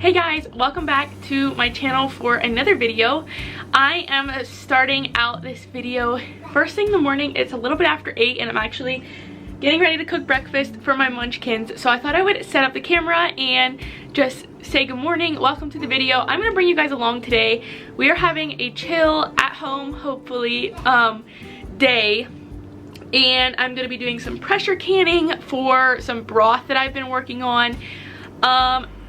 Hey guys, welcome back to my channel for another video. I am starting out this video first thing in the morning. It's a little bit after 8 and I'm actually getting ready to cook breakfast for my munchkins. So I thought I would set up the camera and just say good morning, welcome to the video. I'm gonna bring you guys along today. We are having a chill at home, hopefully, day. And I'm gonna be doing some pressure canning for some broth that I've been working on.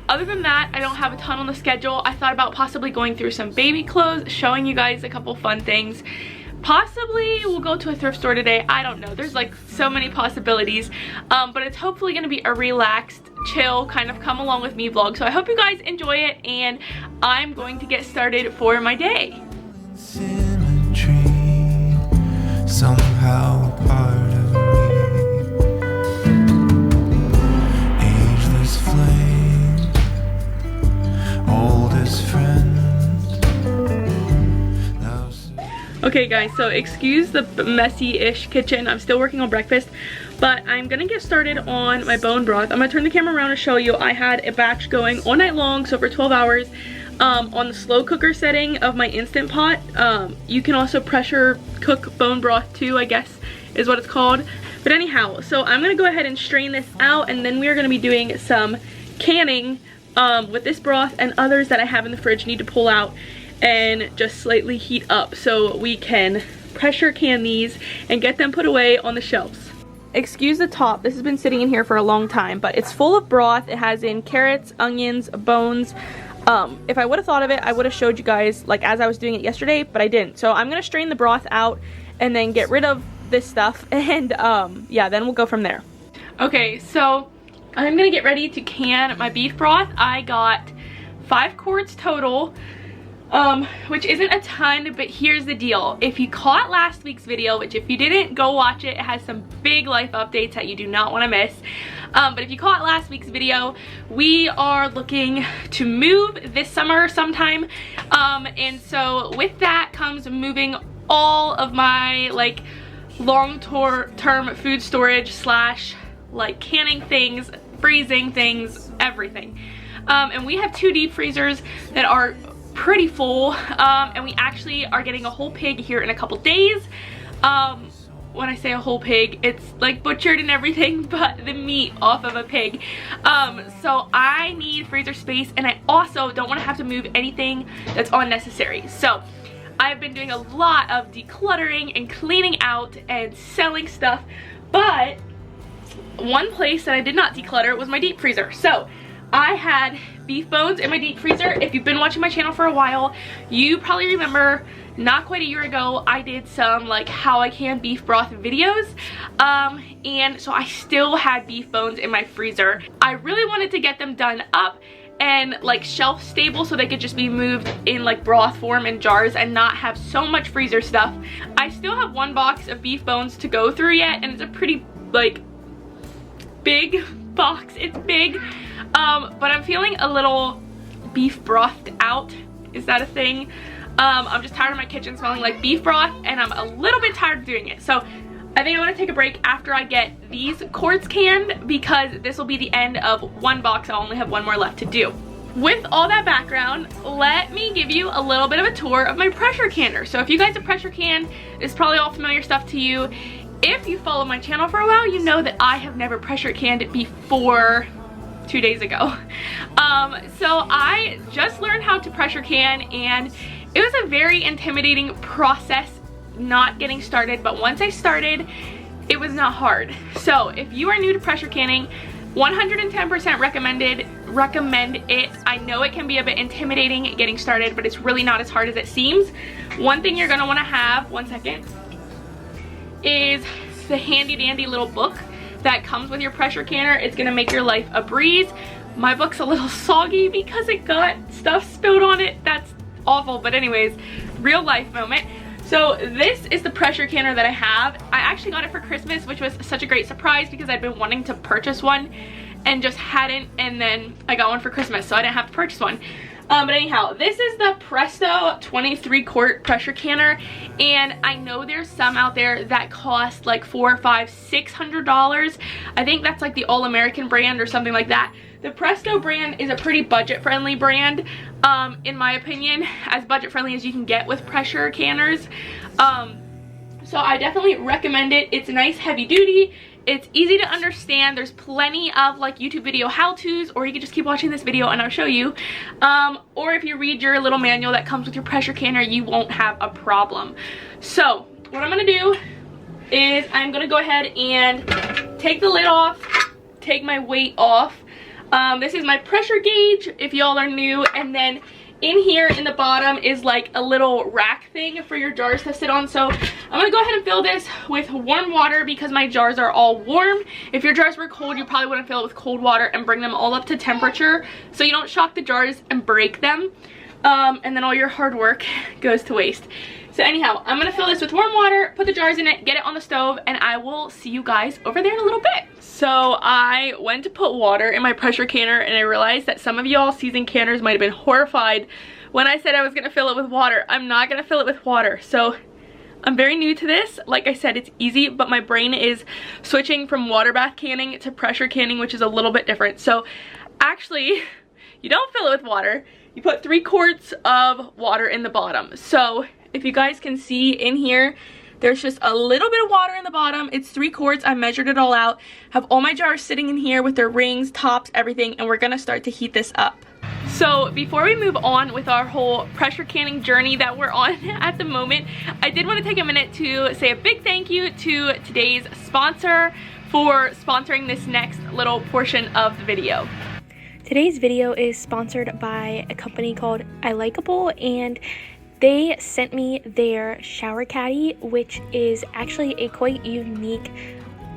Other than that, I don't have a ton on the schedule. I thought about possibly going through some baby clothes, showing you guys a couple fun things. Possibly we'll go to a thrift store today. I don't know. There's like so many possibilities. But it's hopefully going to be a relaxed, chill, kind of come along with me vlog. So I hope you guys enjoy it and I'm going to get started for my day. Symmetry, somehow part of me. Ageless flame, oldest friend. Okay guys, so excuse the messy-ish kitchen. I'm still working on breakfast, but I'm gonna get started on my bone broth. I'm gonna turn the camera around and show you. I had a batch going all night long, so for 12 hours on the slow cooker setting of my Instant Pot. You can also pressure cook bone broth too, I guess is what it's called. But anyhow, so I'm gonna go ahead and strain this out, and then we are gonna be doing some canning with this broth, and others that I have in the fridge need to pull out and just slightly heat up so we can pressure can these and get them put away on the shelves. Excuse the top, this has been sitting in here for a long time, but it's full of broth. It has in carrots, onions, bones. If I would have thought of it, I would have showed you guys like as I was doing it yesterday, but I didn't. So I'm gonna strain the broth out and then get rid of this stuff, and yeah, then we'll go from there. Okay, so I'm gonna get ready to can my beef broth. I got 5 quarts total. Which isn't a ton, but here's the deal. If you caught last week's video, which if you didn't, go watch it. It has some big life updates that you do not want to miss. But if you caught last week's video, we are looking to move this summer sometime. And so with that comes moving all of my like long-term food storage slash like canning things, freezing things, everything. And we have 2 deep freezers that are pretty full, and we actually are getting a whole pig here in a couple days. When I say a whole pig, it's like butchered and everything, but the meat off of a pig. So I need freezer space, and I also don't want to have to move anything that's unnecessary. So I've been doing a lot of decluttering and cleaning out and selling stuff, but one place that I did not declutter was my deep freezer. So I had beef bones in my deep freezer. If you've been watching my channel for a while, you probably remember not quite a year ago I did some like how I can beef broth videos, and so I still had beef bones in my freezer. I really wanted to get them done up and like shelf stable so they could just be moved in like broth form in jars and not have so much freezer stuff. I still have 1 box of beef bones to go through yet, and it's a pretty like big box. It's big. But I'm feeling a little beef brothed out. Is that a thing? I'm just tired of my kitchen smelling like beef broth, and I'm a little bit tired of doing it. So I think I'm gonna take a break after I get these quarts canned, because this will be the end of 1 box. I'll only have 1 more left to do. With all that background, let me give you a little bit of a tour of my pressure canner. So if you guys have pressure canned, it's probably all familiar stuff to you. If you follow my channel for a while, you know that I have never pressure canned before 2 days ago. So I just learned how to pressure can, and it was a very intimidating process not getting started, but once I started, it was not hard. So if you are new to pressure canning, 110% recommend it. I know it can be a bit intimidating getting started, but it's really not as hard as it seems. One thing you're gonna wanna have, 1 second, is the handy dandy little book that comes with your pressure canner. It's gonna make your life a breeze. My book's a little soggy because it got stuff spilled on it. That's awful, but anyways, real life moment. So this is the pressure canner that I have. I actually got it for Christmas, which was such a great surprise because I'd been wanting to purchase one and just hadn't, and then I got one for Christmas, so I didn't have to purchase one. But anyhow, this is the Presto 23 quart pressure canner, and I know there's some out there that cost like $400, $500, $600. I think that's like the All American brand or something like that The Presto brand is a pretty budget-friendly brand, in my opinion, as budget-friendly as you can get with pressure canners. So I definitely recommend it. It's nice, heavy duty. It's easy to understand. There's plenty of like YouTube video how-tos, or you can just keep watching this video and I'll show you. Or if you read your little manual that comes with your pressure canner, you won't have a problem. So what I'm gonna do is I'm gonna go ahead and take the lid off, take my weight off. This is my pressure gauge if y'all are new, and then in here in the bottom is like a little rack thing for your jars to sit on. So I'm gonna go ahead and fill this with warm water because my jars are all warm. If your jars were cold, you probably wouldn't fill it with cold water and bring them all up to temperature so you don't shock the jars and break them, and then all your hard work goes to waste. So anyhow, I'm gonna fill this with warm water, put the jars in it, get it on the stove, and I will see you guys over there in a little bit. So I went to put water in my pressure canner and I realized that some of y'all seasoned canners might have been horrified when I said I was gonna fill it with water. I'm not gonna fill it with water. So I'm very new to this. Like I said, it's easy, but my brain is switching from water bath canning to pressure canning, which is a little bit different. So actually, you don't fill it with water. You put 3 quarts of water in the bottom. So if you guys can see in here, there's just a little bit of water in the bottom. It's 3 quarts. I measured it all out. Have all my jars sitting in here with their rings, tops, everything, and we're gonna start to heat this up. So before we move on with our whole pressure canning journey that we're on at the moment, I did want to take a minute to say a big thank you to today's sponsor for sponsoring this next little portion of the video. Today's video is sponsored by a company called ilikable, and they sent me their shower caddy, which is actually a quite unique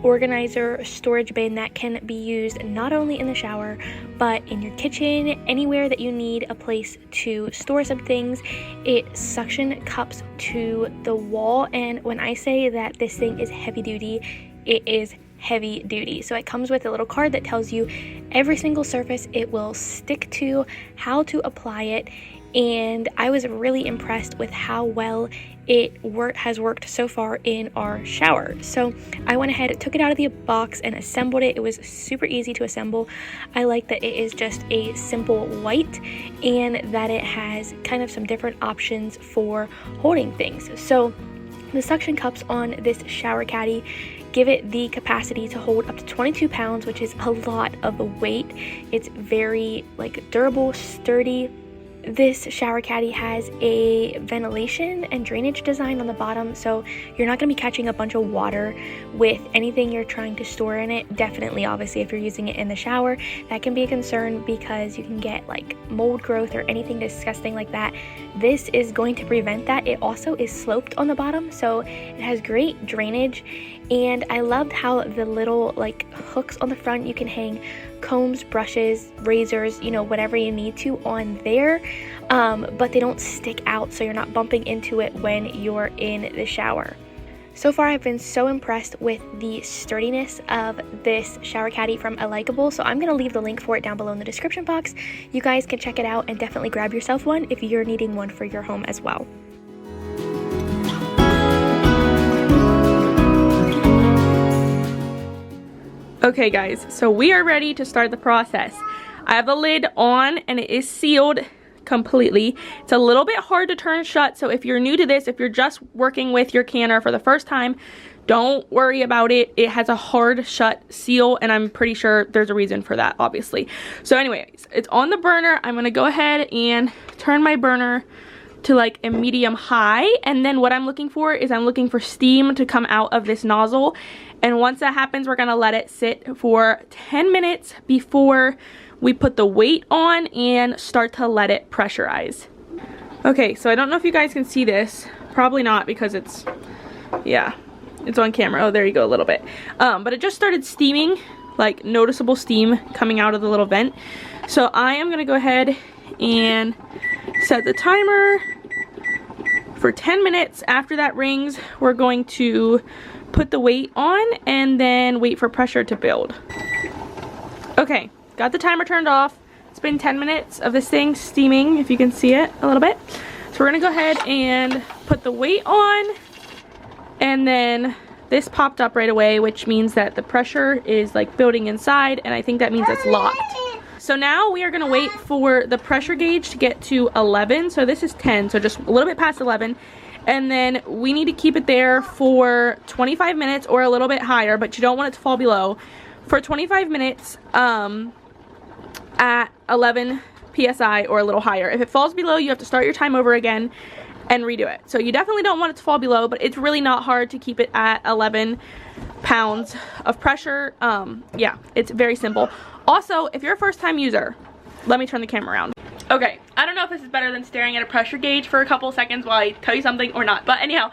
organizer storage bin that can be used not only in the shower but in your kitchen, anywhere that you need a place to store some things. It suction cups to the wall, and when I say that this thing is heavy duty, it is heavy duty. So it comes with a little card that tells you every single surface it will stick to, how to apply it, and I was really impressed with how well it has worked so far in our shower. So I went ahead, took it out of the box and assembled it. It was super easy to assemble. I like that it is just a simple white and that it has kind of some different options for holding things. So the suction cups on this shower caddy give it the capacity to hold up to 22 pounds, which is a lot of weight. It's very durable, sturdy. This shower caddy has a ventilation and drainage design on the bottom, so you're not going to be catching a bunch of water with anything you're trying to store in it. Definitely, obviously, if you're using it in the shower, that can be a concern because you can get mold growth or anything disgusting like that. This is going to prevent that. It also is sloped on the bottom, so it has great drainage, and I loved how the little hooks on the front, you can hang combs, brushes, razors, whatever you need to on there, but they don't stick out, so you're not bumping into it when you're in the shower. So far, I've been so impressed with the sturdiness of this shower caddy from ilikable, so I'm going to leave the link for it down below in the description box. You guys can check it out and definitely grab yourself one if you're needing one for your home as well. Okay guys, so we are ready to start the process. I have the lid on and it is sealed completely. It's a little bit hard to turn shut, so if you're new to this, if you're just working with your canner for the first time, don't worry about it. It has a hard shut seal, and I'm pretty sure there's a reason for that, obviously. So anyways, it's on the burner. I'm gonna go ahead and turn my burner to a medium high, and then what I'm looking for is I'm looking for steam to come out of this nozzle, and once that happens, we're gonna let it sit for 10 minutes before we put the weight on and start to let it pressurize. Okay, so I don't know if you guys can see this, probably not because it's on camera. Oh, there you go, a little bit. But it just started steaming, noticeable steam coming out of the little vent. So I am gonna go ahead and set the timer for 10 minutes. After that rings, we're going to put the weight on and then wait for pressure to build. Okay, got the timer turned off. It's been 10 minutes of this thing steaming, if you can see it a little bit. So we're gonna go ahead and put the weight on, and then this popped up right away, which means that the pressure is building inside, and I think that means it's locked. so now we are gonna wait for the pressure gauge to get to 11. So this is 10, so just a little bit past 11. And then we need to keep it there for 25 minutes or a little bit higher, but you don't want it to fall below. For 25 minutes at 11 PSI or a little higher. If it falls below, you have to start your time over again and redo it. So you definitely don't want it to fall below, but it's really not hard to keep it at 11 pounds of pressure. Yeah, it's very simple. Also, if you're a first time user, let me turn the camera around. Okay, I don't know if this is better than staring at a pressure gauge for a couple seconds while I tell you something or not, but anyhow,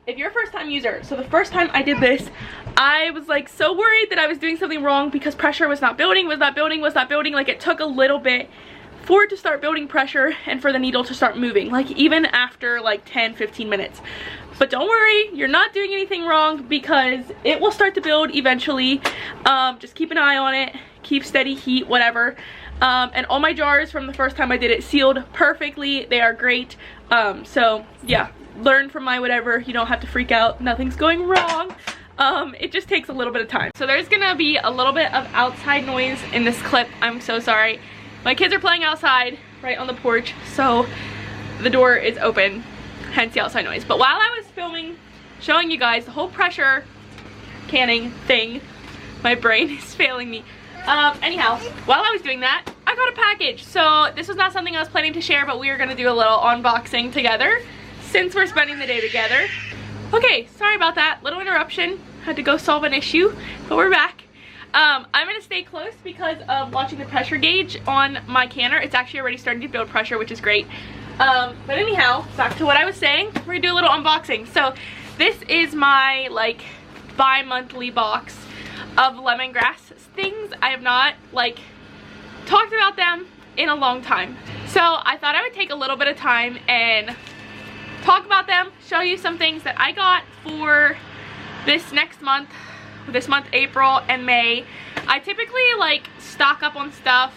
if you're a first time user, so the first time I did this, I was like so worried that I was doing something wrong because pressure was not building, like it took a little bit for it to start building pressure and for the needle to start moving, like even after like 10-15 minutes. But don't worry, you're not doing anything wrong because it will start to build eventually. Just keep an eye on it, keep steady heat, whatever. And all my jars from the first time I did it sealed perfectly. They are great. So yeah, learn from my whatever. You don't have to freak out, nothing's going wrong. It just takes a little bit of time. So there's gonna be a little bit of outside noise in this clip. I'm so sorry. My kids are playing outside right on the porch, so the door is open, hence the outside noise. But while I was filming, showing you guys the whole pressure canning thing, my brain is failing me. Anyhow, while I was doing that, I got a package. So this was not something I was planning to share, but we are gonna do a little unboxing together since we're spending the day together. Okay, sorry about that, little interruption. Had to go solve an issue, but we're back. I'm gonna stay close because of watching the pressure gauge on my canner. It's actually already starting to build pressure, which is great. But anyhow, back to what I was saying. We're gonna do a little unboxing. So this is my like bi-monthly box of lemongrass things. I have not like talked about them in a long time. So I thought I would take a little bit of time and talk about them, show you some things that I got for this next month. This month, April and May. I typically like stock up on stuff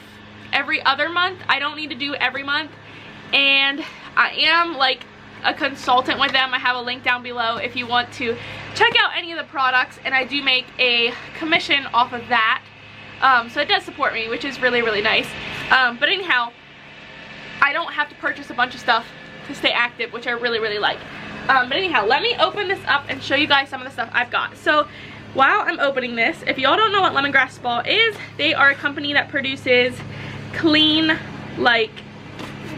every other month. I don't need to do every month, and I am like a consultant with them. I have a link down below if you want to check out any of the products, and I do make a commission off of that. So it does support me, which is really, really nice. But anyhow, I don't have to purchase a bunch of stuff to stay active, which I really, really like. But anyhow, let me open this up and show you guys some of the stuff I've got. So while I'm opening this, if y'all don't know what Lemongrass Spa is, they are a company that produces clean, like,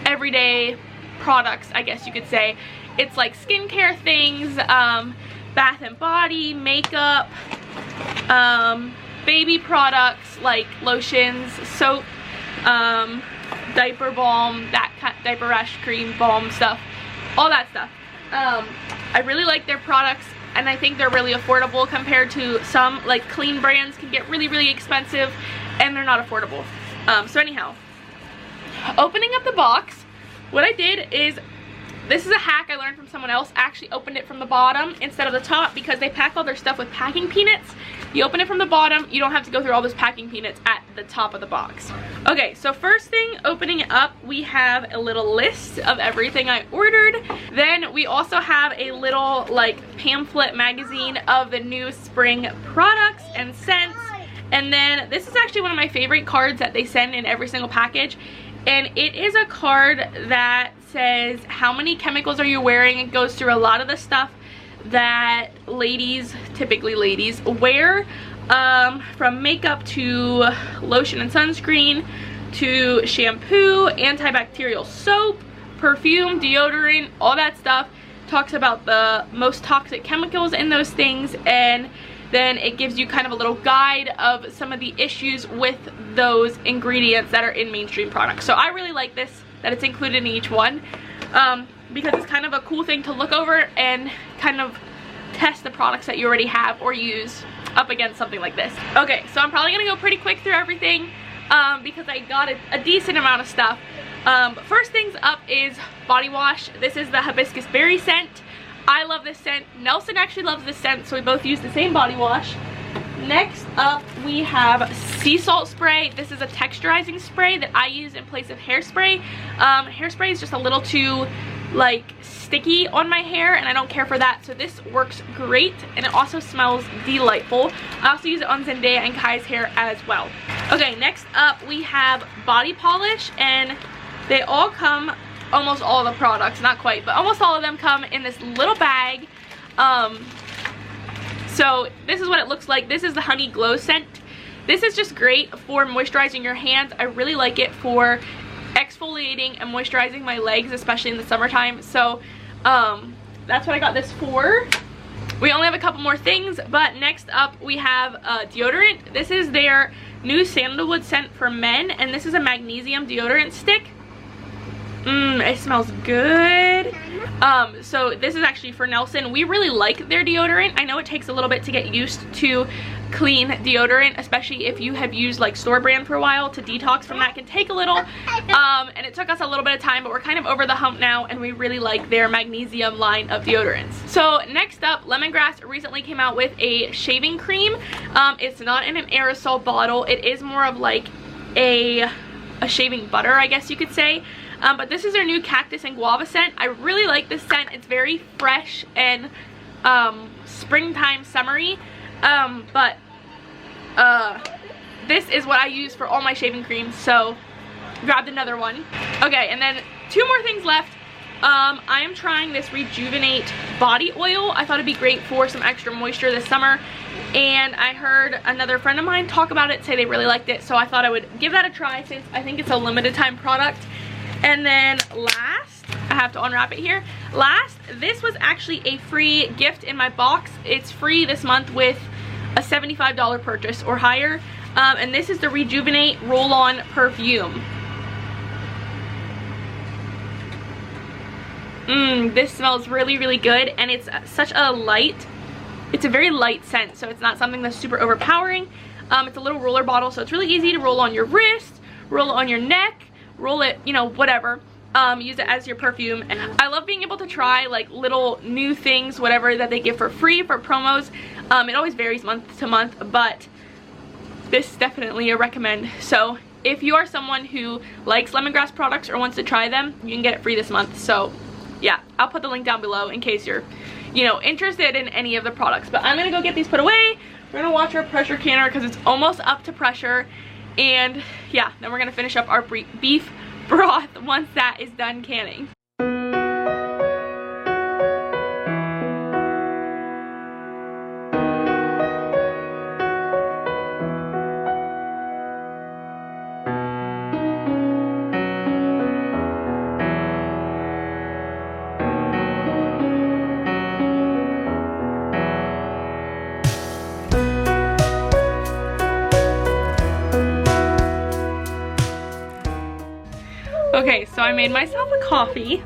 everyday products, I guess you could say. It's like skincare things, bath and body, makeup, baby products like lotions, soap, diaper balm, diaper rash cream, balm stuff, all that stuff. I really like their products, and I think they're really affordable compared to some like clean brands can get really, really expensive, and they're not affordable. So anyhow, opening up the box, what I did is, this is a hack I learned from someone else. I actually opened it from the bottom instead of the top because they pack all their stuff with packing peanuts. You open it from the bottom, you don't have to go through all those packing peanuts at the top of the box. Okay, so first thing, opening it up, we have a little list of everything I ordered. Then we also have a little like pamphlet magazine of the new spring products and scents. And then this is actually one of my favorite cards that they send in every single package. And it is a card that says how many chemicals are you wearing. It goes through a lot of the stuff that ladies, typically ladies, wear, from makeup to lotion and sunscreen to shampoo, antibacterial soap, perfume, deodorant, all that stuff. Talks about the most toxic chemicals in those things, and then it gives you kind of a little guide of some of the issues with those ingredients that are in mainstream products. So I really like this, that it's included in each one, because it's kind of a cool thing to look over and kind of test the products that you already have or use up against something like this. Okay, so I'm probably gonna go pretty quick through everything because I got a decent amount of stuff. First things up is body wash. This is the hibiscus berry scent. I love this scent. Nelson actually loves this scent, so we both use the same body wash. Next up, we have sea salt spray. This is a texturizing spray that I use in place of hairspray. Hairspray is just a little too like sticky on my hair, and I don't care for that, so this works great, and it also smells delightful. I also use it on Zendaya and Kai's hair as well. Okay, next up we have body polish, and they all come, almost all the products, not quite, but almost all of them come in this little bag. So this is what it looks like. This is the Honey Glow scent. This is just great for moisturizing your hands. I really like it for exfoliating and moisturizing my legs, especially in the summertime. So that's what I got this for. We only have a couple more things, but next up we have deodorant. This is their new sandalwood scent for men, and this is a magnesium deodorant stick. It smells good. So this is actually for Nelson. We really like their deodorant. I know it takes a little bit to get used to clean deodorant, especially if you have used like store brand for a while. To detox from that can take a little, and it took us a little bit of time, but we're kind of over the hump now, and we really like their magnesium line of deodorants. So next up, Lemongrass recently came out with a shaving cream. It's not in an aerosol bottle. It is more of like a shaving butter, I guess you could say. But this is their new cactus and guava scent. I really like this scent. It's very fresh and springtime summery. This is what I use for all my shaving creams, so grabbed another one. Okay, and then two more things left. I am trying this Rejuvenate body oil. I thought it'd be great for some extra moisture this summer, and I heard another friend of mine talk about it, say they really liked it, so I thought I would give that a try since I think it's a limited time product. And then last, I have to unwrap it here. Last, this was actually a free gift in my box. It's free this month with a $75 purchase or higher. And this is the Rejuvenate Roll-On Perfume. This smells really, really good, and it's such a light, it's a very light scent, so it's not something that's super overpowering. It's a little roller bottle, so it's really easy to roll on your wrist, roll it on your neck, roll it, you know, whatever. Use it as your perfume. And I love being able to try like little new things, whatever that they give for free for promos. It always varies month to month, but this is definitely a recommend. So if you are someone who likes lemongrass products or wants to try them, you can get it free this month. So yeah, I'll put the link down below in case you're, you know, interested in any of the products. But I'm gonna go get these put away. We're gonna watch our pressure canner because it's almost up to pressure. And yeah, then we're gonna finish up our beef broth once that is done canning. Okay, so I made myself a coffee.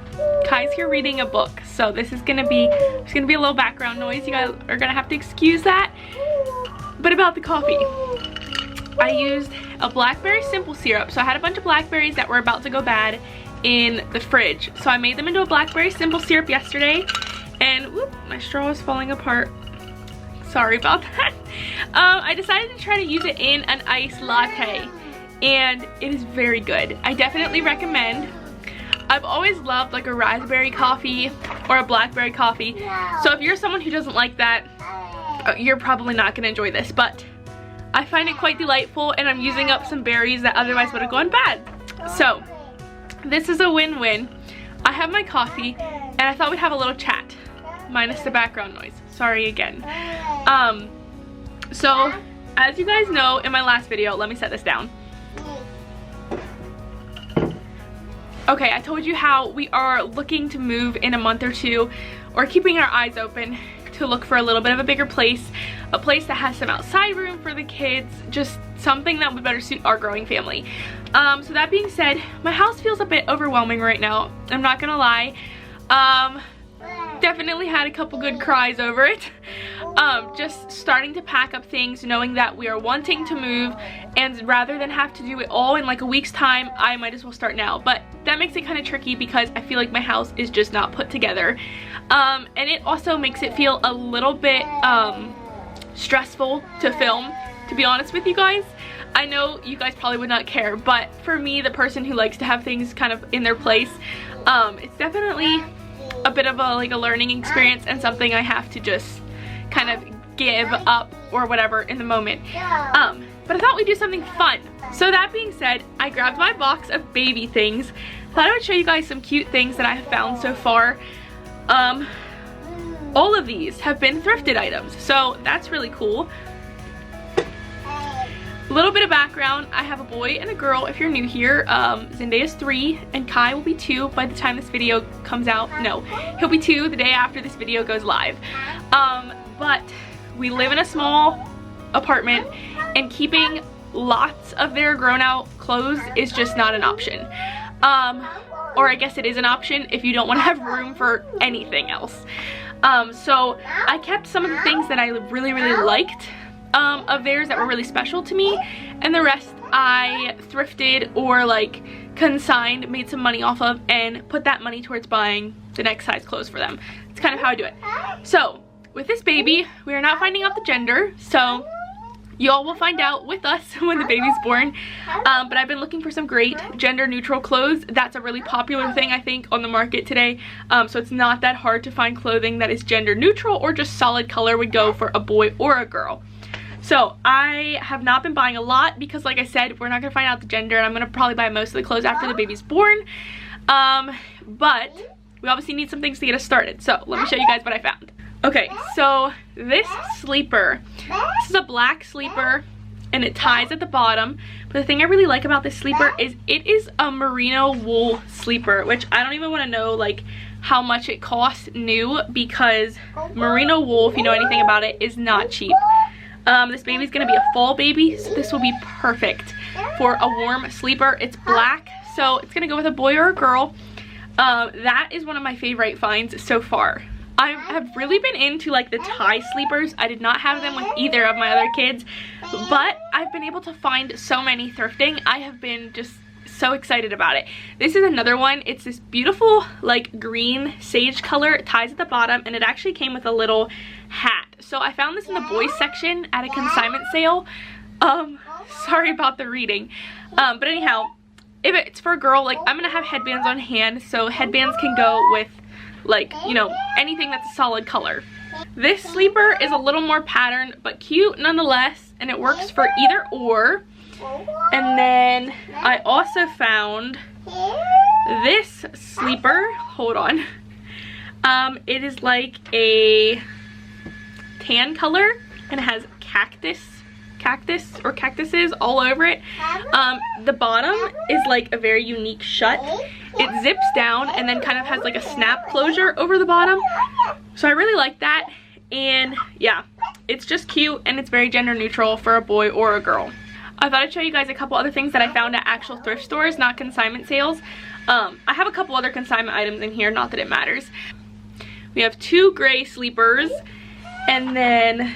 Kai's here reading a book, so this is gonna be, there's gonna be a little background noise. You guys are gonna have to excuse that. But about the coffee, I used a blackberry simple syrup. So I had a bunch of blackberries that were about to go bad in the fridge. So I made them into a blackberry simple syrup yesterday, and whoop, my straw is falling apart. Sorry about that. I decided to try to use it in an iced latte, and it is very good. I definitely recommend. I've always loved like a raspberry coffee or a blackberry coffee, so if you're someone who doesn't like that, you're probably not gonna enjoy this, but I find it quite delightful, and I'm using up some berries that otherwise would have gone bad. So this is a win-win. I have my coffee, and I thought we'd have a little chat, minus the background noise. Sorry again. So as you guys know in my last video, let me set this down. Okay, I told you how we are looking to move in a month or two, or keeping our eyes open to look for a little bit of a bigger place, a place that has some outside room for the kids, just something that would better suit our growing family. So that being said, my house feels a bit overwhelming right now, I'm not gonna lie. Definitely had a couple good cries over it. Just starting to pack up things, knowing that we are wanting to move, and rather than have to do it all in like a week's time, I might as well start now. But that makes it kind of tricky because I feel like my house is just not put together. And it also makes it feel a little bit stressful to film, to be honest with you guys. I know you guys probably would not care, but for me, the person who likes to have things kind of in their place, it's definitely a bit of a learning experience and something I have to just kind of give up or whatever in the moment. But I thought we'd do something fun. So that being said, I grabbed my box of baby things. Thought I would show you guys some cute things that I have found so far. All of these have been thrifted items, so that's really cool. A little bit of background, I have a boy and a girl if you're new here. Zendaya's 3 and Kai will be 2 by the time this video comes out. No, he'll be 2 the day after this video goes live. But we live in a small apartment and keeping lots of their grown out clothes is just not an option. Or I guess it is an option if you don't want to have room for anything else. So I kept some of the things that I really liked of theirs that were really special to me, and the rest I thrifted or like consigned, made some money off of, and put that money towards buying the next size clothes for them. It's kind of how I do it. So with this baby, we are not finding out the gender, so y'all will find out with us when the baby's born. But I've been looking for some great gender neutral clothes. That's a really popular thing I think on the market today. So it's not that hard to find clothing that is gender neutral or just solid color would go for a boy or a girl. So I have not been buying a lot because like I said, we're not gonna find out the gender, and I'm gonna probably buy most of the clothes after the baby's born. But we obviously need some things to get us started. So let me show you guys what I found. Okay, so this sleeper, this is a black sleeper and it ties at the bottom. But the thing I really like about this sleeper is it is a merino wool sleeper, which I don't even want to know like how much it costs new, because merino wool, if you know anything about it, is not cheap. This baby's gonna be a fall baby, so this will be perfect for a warm sleeper. It's black, so it's gonna go with a boy or a girl. That is one of my favorite finds so far. I have really been into like the tie sleepers. I did not have them with either of my other kids, but I've been able to find so many thrifting. I have been just so excited about it. This is another one. It's this beautiful like green sage color. It ties at the bottom, and it actually came with a little hat. So I found this in the boys section at a consignment sale. Sorry about the reading. But anyhow, if it's for a girl, like I'm gonna have headbands on hand, so headbands can go with like, you know, anything that's a solid color. This sleeper is a little more patterned but cute nonetheless, and it works for either or. And then I also found this sleeper. Hold on. It is like a tan color and it has cactuses all over it. The bottom is like a very unique shut. It zips down and then kind of has like a snap closure over the bottom. So I really like that, and yeah, it's just cute and it's very gender neutral for a boy or a girl. I thought I'd show you guys a couple other things that I found at actual thrift stores, not consignment sales. I have a couple other consignment items in here, not that it matters. We have 2 gray sleepers, and then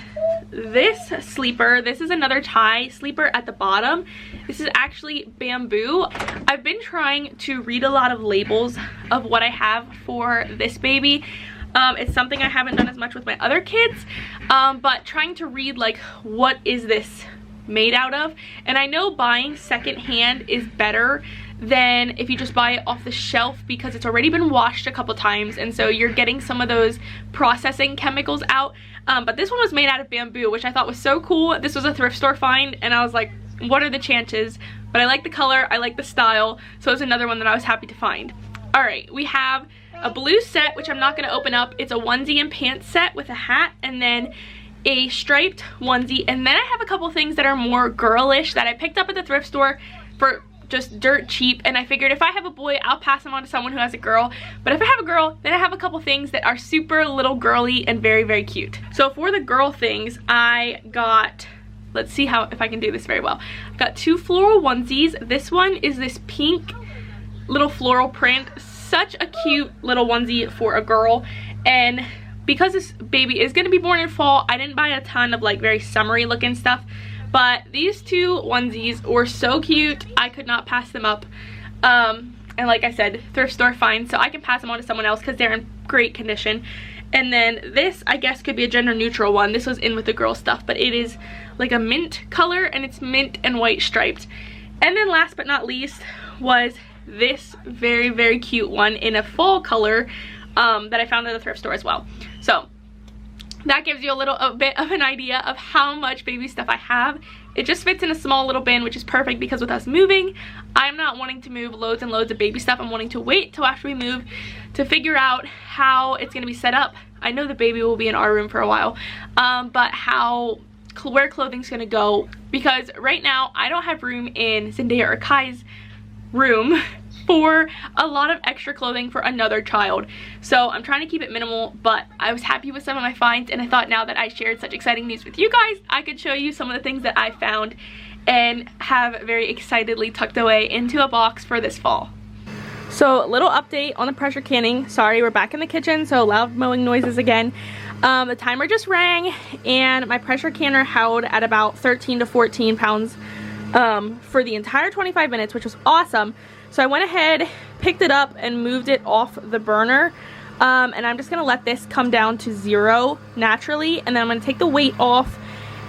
this sleeper, this is another tie sleeper at the bottom. This is actually bamboo. I've been trying to read a lot of labels of what I have for this baby. It's something I haven't done as much with my other kids, but trying to read like what is this made out of. And I know buying secondhand is better than if you just buy it off the shelf, because it's already been washed a couple times, and so you're getting some of those processing chemicals out. But this one was made out of bamboo, which I thought was so cool. This was a thrift store find, and I was like, what are the chances? But I like the color, I like the style, so it's another one that I was happy to find. All right, we have a blue set, which I'm not going to open up. It's a onesie and pants set with a hat, and then a striped onesie. And then I have a couple things that are more girlish that I picked up at the thrift store for just dirt cheap, and I figured if I have a boy, I'll pass him on to someone who has a girl. But if I have a girl, then I have a couple things that are super little girly and very cute. So for the girl things, I got, let's see if I can do this very well. I've got 2 floral onesies. This one is this pink little floral print. Such a cute little onesie for a girl. And because this baby is going to be born in fall, I didn't buy a ton of like very summery looking stuff. But these 2 onesies were so cute, I could not pass them up. And like I said, thrift store finds, so I can pass them on to someone else because they're in great condition. And then this, I guess, could be a gender neutral one. This was in with the girl stuff, but it is like a mint color, and it's mint and white striped. And then last but not least was this very cute one in a fall color. that I found at the thrift store as well. So that gives you a bit of an idea of how much baby stuff I have. It just fits in a small little bin, which is perfect because with us moving, I'm not wanting to move loads and loads of baby stuff. I'm wanting to wait till after we move to figure out how it's going to be set up. I know the baby will be in our room for a while, but where clothing's going to go, because right now I don't have room in Zendaya or Kai's room for a lot of extra clothing for another child. So I'm trying to keep it minimal, but I was happy with some of my finds, and I thought now that I shared such exciting news with you guys, I could show you some of the things that I found and have very excitedly tucked away into a box for this fall. So, little update on the pressure canning. Sorry, we're back in the kitchen, so loud mowing noises again. The timer just rang, and my pressure canner held at about 13 to 14 pounds for the entire 25 minutes, which was awesome. So I went ahead, picked it up, and moved it off the burner. And I'm just going to let this come down to 0 naturally, and then I'm going to take the weight off,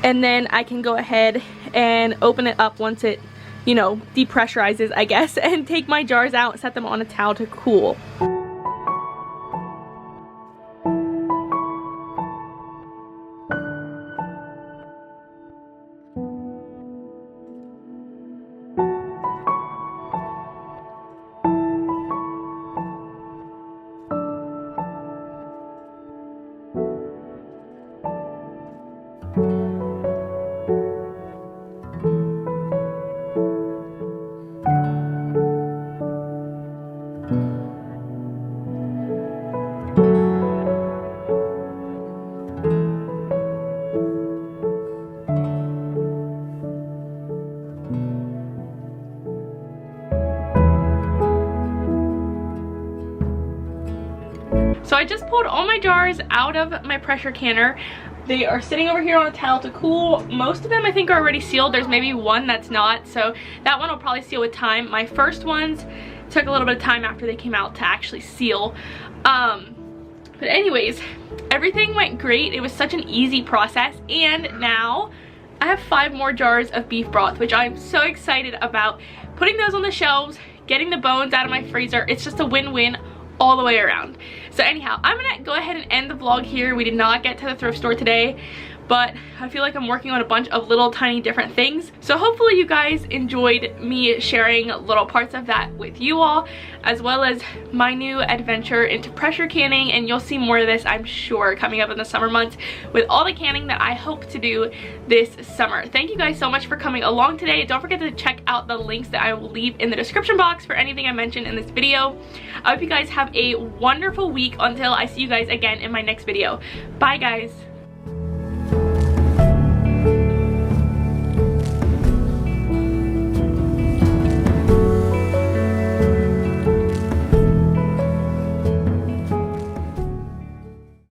and then I can go ahead and open it up once it, you know, depressurizes, I guess, and take my jars out and set them on a towel to cool. So I just pulled all my jars out of my pressure canner. They are sitting over here on a towel to cool. Most of them I think are already sealed. There's maybe one that's not, so that one will probably seal with time. My first ones took a little bit of time after they came out to actually seal. But anyways, everything went great. It was such an easy process, and now I have 5 more jars of beef broth, which I'm so excited about. Putting those on the shelves, getting the bones out of my freezer, it's just a win-win all the way around. So anyhow, I'm gonna go ahead and end the vlog here. We did not get to the thrift store today, but I feel like I'm working on a bunch of little tiny different things. So hopefully you guys enjoyed me sharing little parts of that with you all, as well as my new adventure into pressure canning, and you'll see more of this, I'm sure, coming up in the summer months with all the canning that I hope to do this summer. Thank you guys so much for coming along today. Don't forget to check out the links that I will leave in the description box for anything I mentioned in this video. I hope you guys have a wonderful week until I see you guys again in my next video. Bye guys.